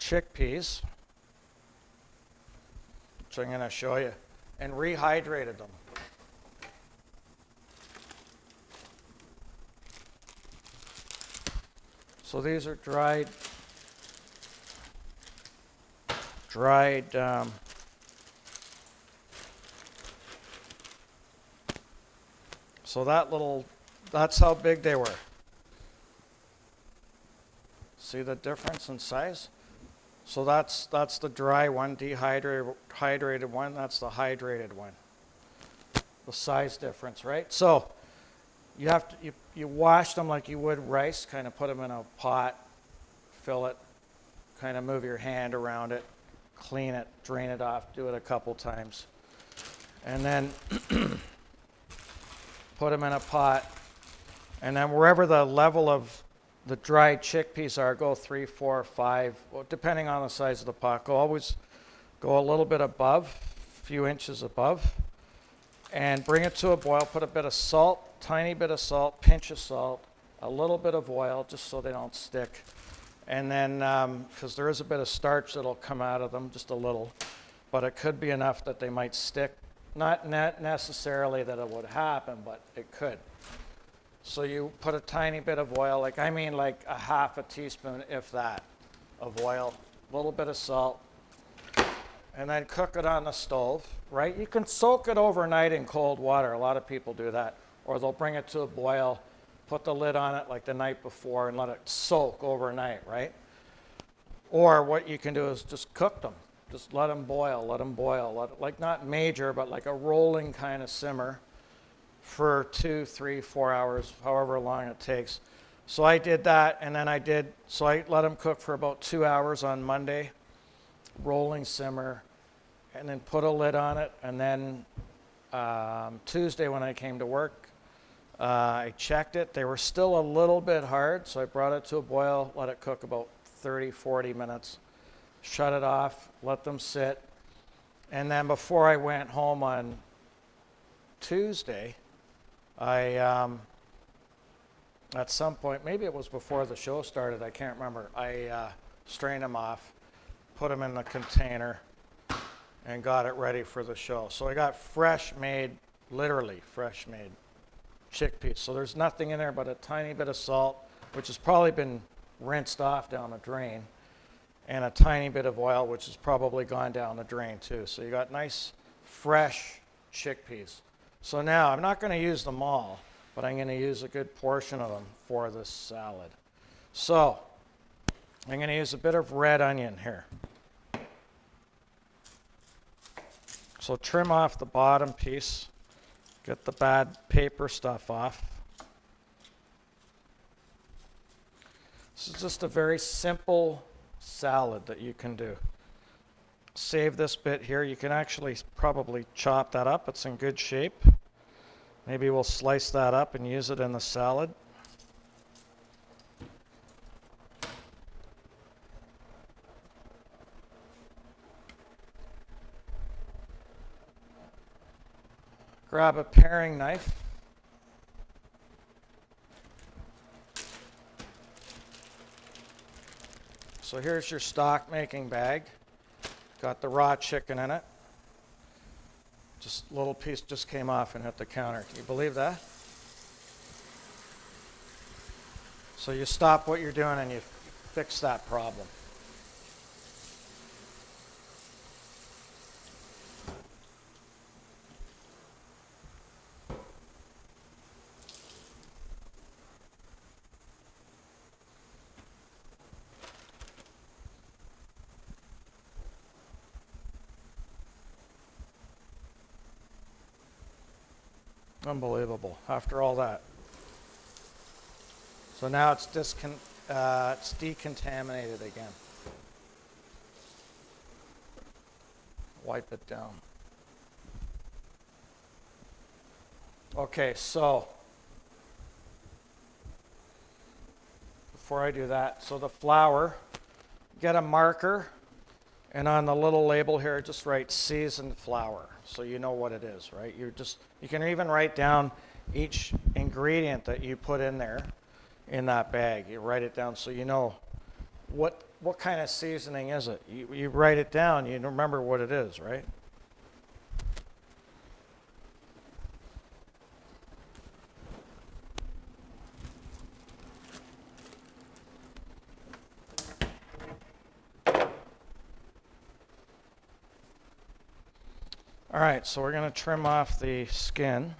chickpeas, which I'm going to show you, and rehydrated them. So these are dried so that's how big they were. See the difference in size? So that's the dry one, dehydrated one. That's the hydrated one. The size difference, right? So you have to you wash them like you would rice. Kind of put them in a pot, fill it, kind of move your hand around it, clean it, drain it off. Do it a couple times, and then put them in a pot, and then wherever the level of the dried chickpeas are, go 3, 4, 5, well, depending on the size of the pot. Always go a little bit above, a few inches above, and bring it to a boil. Put a bit of salt, tiny bit of salt, pinch of salt, a little bit of oil, just so they don't stick. And then, because there is a bit of starch that'll come out of them, just a little, but it could be enough that they might stick. Not necessarily that it would happen, but it could. So you put a tiny bit of oil, like a half a teaspoon, if that, of oil, a little bit of salt, and then cook it on the stove, right? You can soak it overnight in cold water. A lot of people do that. Or they'll bring it to a boil, put the lid on it like the night before and let it soak overnight, right? Or what you can do is just cook them. Just let them boil, like not major, but like a rolling kind of simmer for 2, 3, 4 hours, however long it takes. So I did that, and then I let them cook for about 2 hours on Monday, rolling simmer, and then put a lid on it. And then Tuesday when I came to work, I checked it. They were still a little bit hard, so I brought it to a boil, let it cook about 30, 40 minutes, shut it off, let them sit. And then before I went home on Tuesday, I, at some point, maybe it was before the show started, I can't remember, I strained them off, put them in the container, and got it ready for the show. So I got literally fresh made chickpeas. So there's nothing in there but a tiny bit of salt, which has probably been rinsed off down the drain, and a tiny bit of oil, which has probably gone down the drain too. So you got nice, fresh chickpeas. So now, I'm not going to use them all, but I'm going to use a good portion of them for this salad. So, I'm going to use a bit of red onion here. So trim off the bottom piece, get the bad paper stuff off. This is just a very simple salad that you can do. Save this bit here. You can actually probably chop that up. It's in good shape. Maybe we'll slice that up and use it in the salad. Grab a paring knife. So here's your stock making bag. Got the raw chicken in it. Just a little piece just came off and hit the counter. Can you believe that? So you stop what you're doing and you fix that problem. Unbelievable, after all that. So now it's decontaminated again. Wipe it down. Okay, so before I do that, so the flour, get a marker, and on the little label here, just write seasoned flour, so you know what it is, right? You can even write down each ingredient that you put in there in that bag. You write it down so you know what kind of seasoning is it? You write it down, you remember what it is, right? All right, so we're going to trim off the skin.